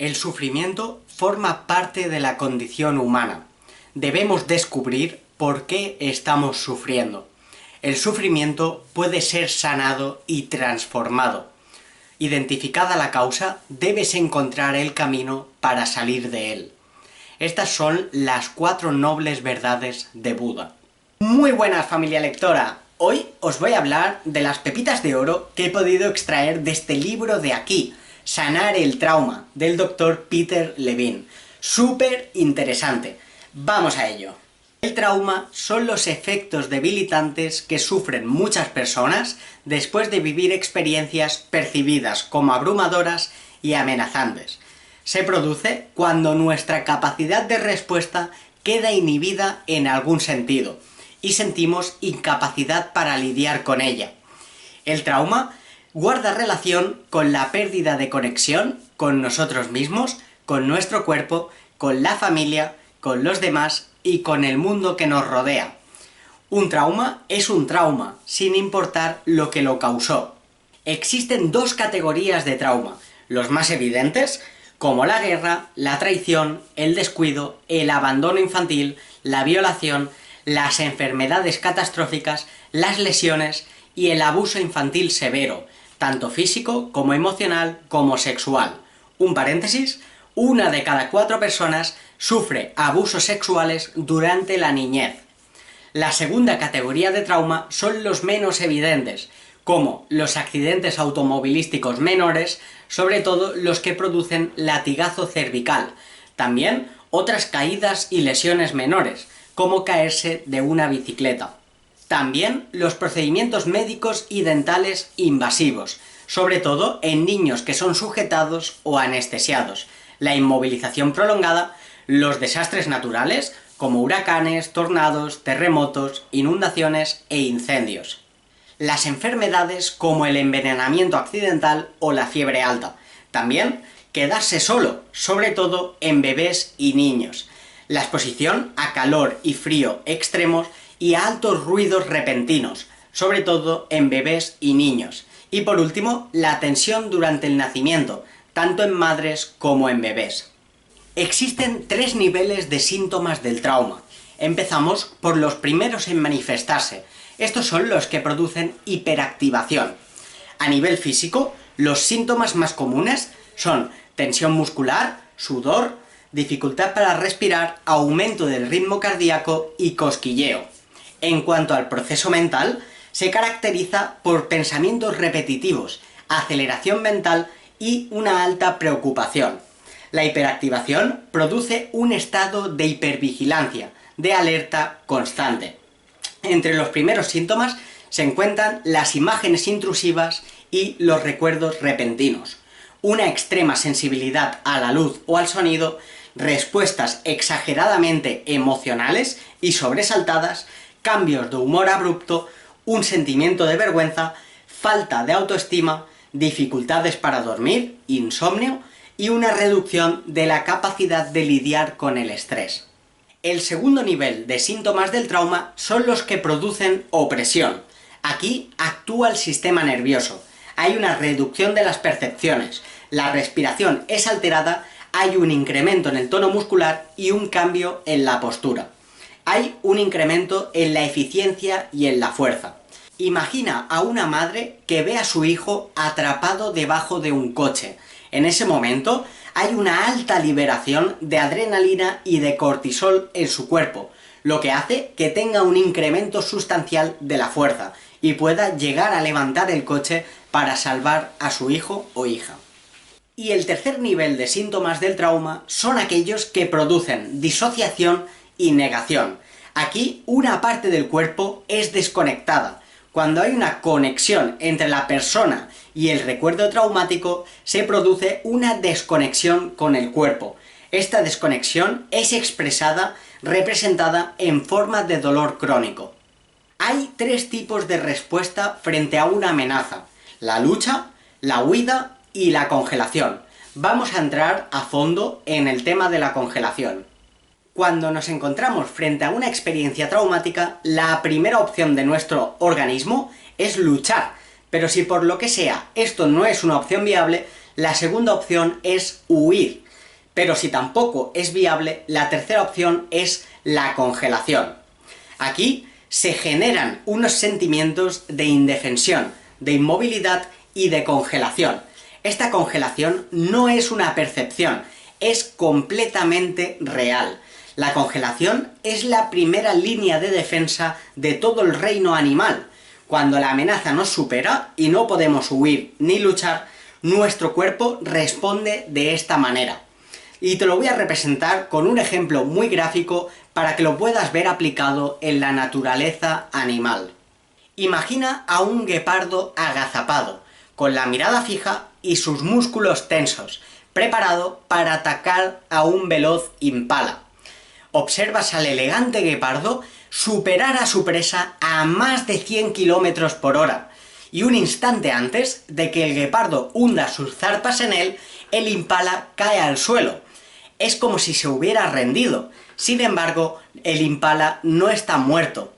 El sufrimiento forma parte de la condición humana. Debemos descubrir por qué estamos sufriendo. El sufrimiento puede ser sanado y transformado. Identificada la causa, debes encontrar el camino para salir de él. Estas son las 4 nobles verdades de Buda. Muy buenas, familia lectora. Hoy os voy a hablar de las pepitas de oro que he podido extraer de este libro de aquí, Sanar el trauma, del Dr. Peter Levine. Súper interesante. Vamos a ello. El trauma son los efectos debilitantes que sufren muchas personas después de vivir experiencias percibidas como abrumadoras y amenazantes. Se produce cuando nuestra capacidad de respuesta queda inhibida en algún sentido y sentimos incapacidad para lidiar con ella. El trauma guarda relación con la pérdida de conexión con nosotros mismos, con nuestro cuerpo, con la familia, con los demás y con el mundo que nos rodea. Un trauma es un trauma, sin importar lo que lo causó. Existen 2 categorías de trauma, los más evidentes, como la guerra, la traición, el descuido, el abandono infantil, la violación, las enfermedades catastróficas, las lesiones y el abuso infantil severo, tanto físico como emocional como sexual. Un paréntesis, 1 de cada 4 personas sufre abusos sexuales durante la niñez. La segunda categoría de trauma son los menos evidentes, como los accidentes automovilísticos menores, sobre todo los que producen latigazo cervical. También otras caídas y lesiones menores, como caerse de una bicicleta. También los procedimientos médicos y dentales invasivos, sobre todo en niños que son sujetados o anestesiados, la inmovilización prolongada, los desastres naturales, como huracanes, tornados, terremotos, inundaciones e incendios. Las enfermedades como el envenenamiento accidental o la fiebre alta. También quedarse solo, sobre todo en bebés y niños. La exposición a calor y frío extremos y a altos ruidos repentinos, sobre todo en bebés y niños. Y por último, la tensión durante el nacimiento, tanto en madres como en bebés. Existen 3 niveles de síntomas del trauma. Empezamos por los primeros en manifestarse. Estos son los que producen hiperactivación. A nivel físico, los síntomas más comunes son tensión muscular, sudor, dificultad para respirar, aumento del ritmo cardíaco y cosquilleo. En cuanto al proceso mental, se caracteriza por pensamientos repetitivos, aceleración mental y una alta preocupación. La hiperactivación produce un estado de hipervigilancia, de alerta constante. Entre los primeros síntomas se encuentran las imágenes intrusivas y los recuerdos repentinos, una extrema sensibilidad a la luz o al sonido, respuestas exageradamente emocionales y sobresaltadas, cambios de humor abrupto, un sentimiento de vergüenza, falta de autoestima, dificultades para dormir, insomnio y una reducción de la capacidad de lidiar con el estrés. El segundo nivel de síntomas del trauma son los que producen opresión. Aquí actúa el sistema nervioso, hay una reducción de las percepciones, la respiración es alterada, hay un incremento en el tono muscular y un cambio en la postura. Hay un incremento en la eficiencia y en la fuerza. Imagina a una madre que ve a su hijo atrapado debajo de un coche. En ese momento hay una alta liberación de adrenalina y de cortisol en su cuerpo, lo que hace que tenga un incremento sustancial de la fuerza y pueda llegar a levantar el coche para salvar a su hijo o hija. Y el tercer nivel de síntomas del trauma son aquellos que producen disociación y negación. Aquí una parte del cuerpo es desconectada. Cuando hay una conexión entre la persona y el recuerdo traumático, se produce una desconexión con el cuerpo. Esta desconexión es representada en forma de dolor crónico. Hay 3 tipos de respuesta frente a una amenaza: la lucha, la huida y la congelación. Vamos a entrar a fondo en el tema de la congelación. Cuando nos encontramos frente a una experiencia traumática, la primera opción de nuestro organismo es luchar, pero si por lo que sea esto no es una opción viable, la segunda opción es huir. Pero si tampoco es viable, la tercera opción es la congelación. Aquí se generan unos sentimientos de indefensión, de inmovilidad y de congelación. Esta congelación no es una percepción, es completamente real. La congelación es la primera línea de defensa de todo el reino animal. Cuando la amenaza nos supera y no podemos huir ni luchar, nuestro cuerpo responde de esta manera. Y te lo voy a representar con un ejemplo muy gráfico para que lo puedas ver aplicado en la naturaleza animal. Imagina a un guepardo agazapado, con la mirada fija y sus músculos tensos, preparado para atacar a un veloz impala. Observas al elegante guepardo superar a su presa a más de 100 km por hora, y un instante antes de que el guepardo hunda sus zarpas en él, el impala cae al suelo. Es como si se hubiera rendido. Sin embargo, el impala no está muerto.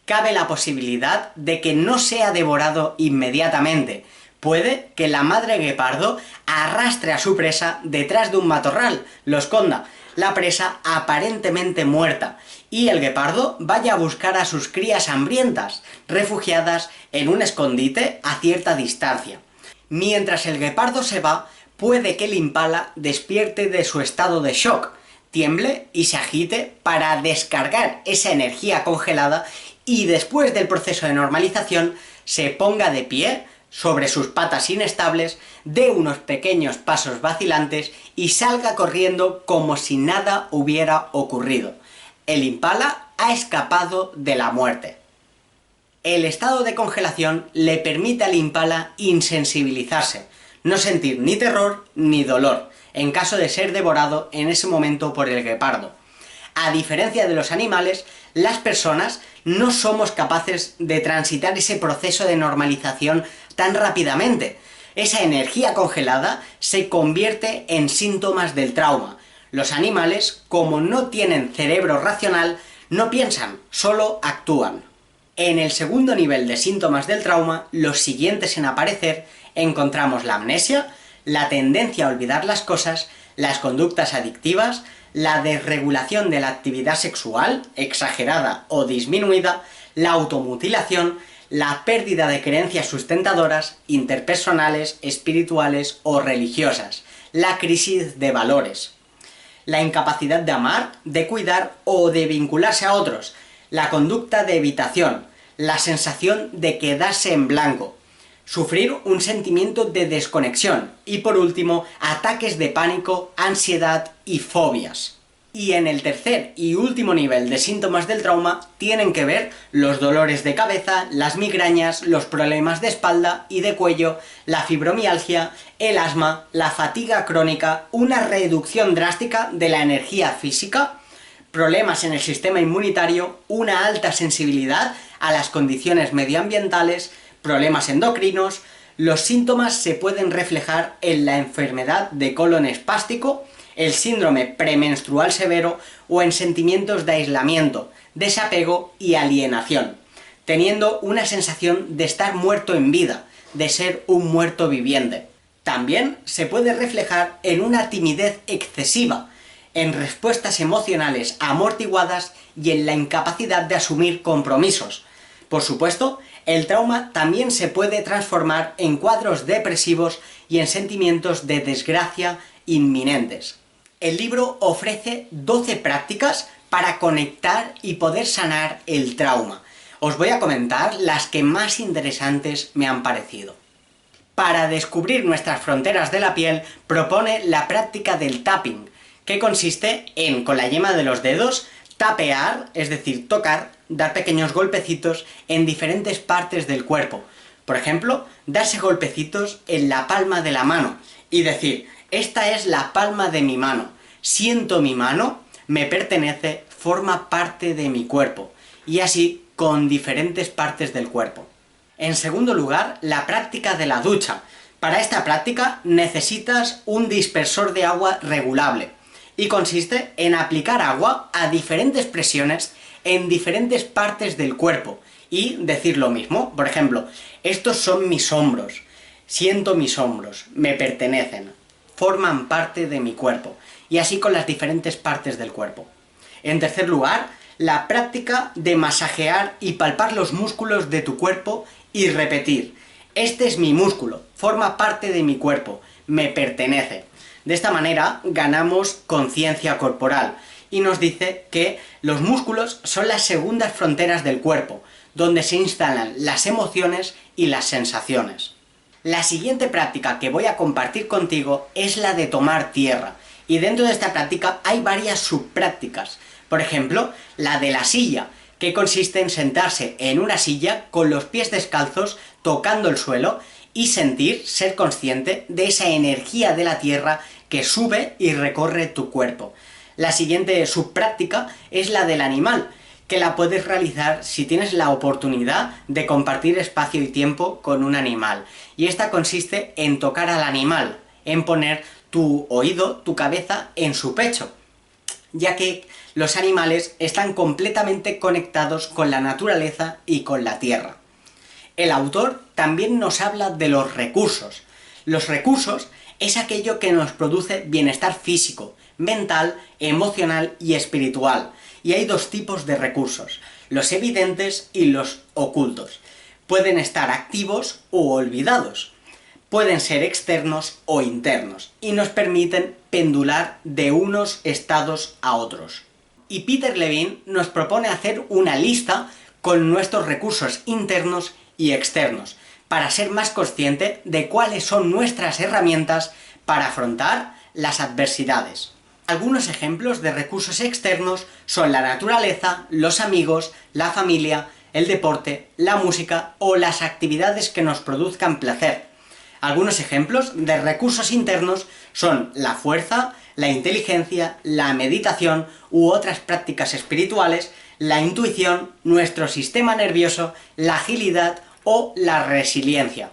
Cabe la posibilidad de que no sea devorado inmediatamente. Puede que la madre guepardo arrastre a su presa detrás de un matorral, lo esconda, la presa aparentemente muerta, y el guepardo vaya a buscar a sus crías hambrientas, refugiadas en un escondite a cierta distancia. Mientras el guepardo se va, puede que el impala despierte de su estado de shock, tiemble y se agite para descargar esa energía congelada y después del proceso de normalización se ponga de pie sobre sus patas inestables, dé unos pequeños pasos vacilantes y salga corriendo como si nada hubiera ocurrido. El impala ha escapado de la muerte. El estado de congelación le permite al impala insensibilizarse, no sentir ni terror ni dolor, en caso de ser devorado en ese momento por el guepardo. A diferencia de los animales, las personas no somos capaces de transitar ese proceso de normalización tan rápidamente. Esa energía congelada se convierte en síntomas del trauma. Los animales, como no tienen cerebro racional, no piensan, solo actúan. En el segundo nivel de síntomas del trauma, los siguientes en aparecer, encontramos la amnesia, la tendencia a olvidar las cosas, las conductas adictivas, la desregulación de la actividad sexual, exagerada o disminuida, la automutilación, la pérdida de creencias sustentadoras, interpersonales, espirituales o religiosas, la crisis de valores, la incapacidad de amar, de cuidar o de vincularse a otros, la conducta de evitación, la sensación de quedarse en blanco, sufrir un sentimiento de desconexión y, por último, ataques de pánico, ansiedad y fobias. Y en el tercer y último nivel de síntomas del trauma tienen que ver los dolores de cabeza, las migrañas, los problemas de espalda y de cuello, la fibromialgia, el asma, la fatiga crónica, una reducción drástica de la energía física, problemas en el sistema inmunitario, una alta sensibilidad a las condiciones medioambientales, problemas endocrinos. Los síntomas se pueden reflejar en la enfermedad de colon espástico, el síndrome premenstrual severo o en sentimientos de aislamiento, desapego y alienación, teniendo una sensación de estar muerto en vida, de ser un muerto viviente. También se puede reflejar en una timidez excesiva, en respuestas emocionales amortiguadas y en la incapacidad de asumir compromisos. Por supuesto, el trauma también se puede transformar en cuadros depresivos y en sentimientos de desgracia inminentes. El libro ofrece 12 prácticas para conectar y poder sanar el trauma. Os voy a comentar las que más interesantes me han parecido. Para descubrir nuestras fronteras de la piel, propone la práctica del tapping, que consiste en, con la yema de los dedos, tapear, es decir, tocar, dar pequeños golpecitos en diferentes partes del cuerpo. Por ejemplo, darse golpecitos en la palma de la mano y decir: esta es la palma de mi mano, siento mi mano, me pertenece, forma parte de mi cuerpo, y así con diferentes partes del cuerpo. En segundo lugar, la práctica de la ducha. Para esta práctica necesitas un dispersor de agua regulable, y consiste en aplicar agua a diferentes presiones en diferentes partes del cuerpo, y decir lo mismo. Por ejemplo, estos son mis hombros, siento mis hombros, me pertenecen, forman parte de mi cuerpo, y así con las diferentes partes del cuerpo. En tercer lugar, la práctica de masajear y palpar los músculos de tu cuerpo y repetir: este es mi músculo, forma parte de mi cuerpo, me pertenece. De esta manera ganamos conciencia corporal y nos dice que los músculos son las segundas fronteras del cuerpo, donde se instalan las emociones y las sensaciones. La siguiente práctica que voy a compartir contigo es la de tomar tierra, y dentro de esta práctica hay varias subprácticas. Por ejemplo, la de la silla, que consiste en sentarse en una silla con los pies descalzos tocando el suelo y ser consciente de esa energía de la tierra que sube y recorre tu cuerpo. La siguiente subpráctica es la del animal, que la puedes realizar si tienes la oportunidad de compartir espacio y tiempo con un animal. Y esta consiste en tocar al animal, en poner tu oído, tu cabeza en su pecho, ya que los animales están completamente conectados con la naturaleza y con la tierra. El autor también nos habla de los recursos. Los recursos es aquello que nos produce bienestar físico, mental, emocional y espiritual. Y hay dos tipos de recursos: los evidentes y los ocultos. Pueden estar activos o olvidados. Pueden ser externos o internos, y nos permiten pendular de unos estados a otros. Y Peter Levine nos propone hacer una lista con nuestros recursos internos y externos, para ser más consciente de cuáles son nuestras herramientas para afrontar las adversidades. Algunos ejemplos de recursos externos son la naturaleza, los amigos, la familia, el deporte, la música o las actividades que nos produzcan placer. Algunos ejemplos de recursos internos son la fuerza, la inteligencia, la meditación u otras prácticas espirituales, la intuición, nuestro sistema nervioso, la agilidad o la resiliencia.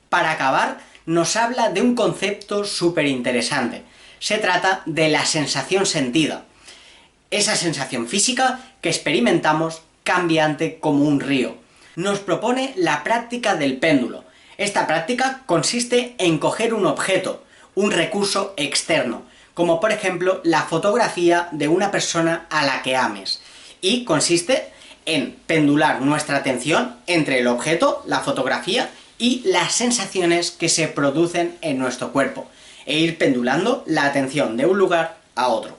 Para acabar, nos habla de un concepto súper interesante. Se trata de la sensación sentida. Esa sensación física que experimentamos cambiante como un río. Nos propone la práctica del péndulo. Esta práctica consiste en coger un objeto, un recurso externo, como por ejemplo la fotografía de una persona a la que ames, y consiste en pendular nuestra atención entre el objeto, la fotografía, y las sensaciones que se producen en nuestro cuerpo, e ir pendulando la atención de un lugar a otro.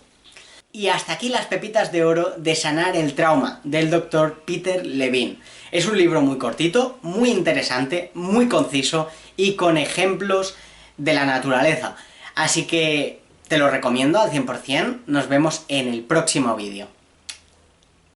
Y hasta aquí las pepitas de oro de Sanar el trauma, del Dr. Peter Levine. Es un libro muy cortito, muy interesante, muy conciso y con ejemplos de la naturaleza. Así que te lo recomiendo al 100%, nos vemos en el próximo vídeo.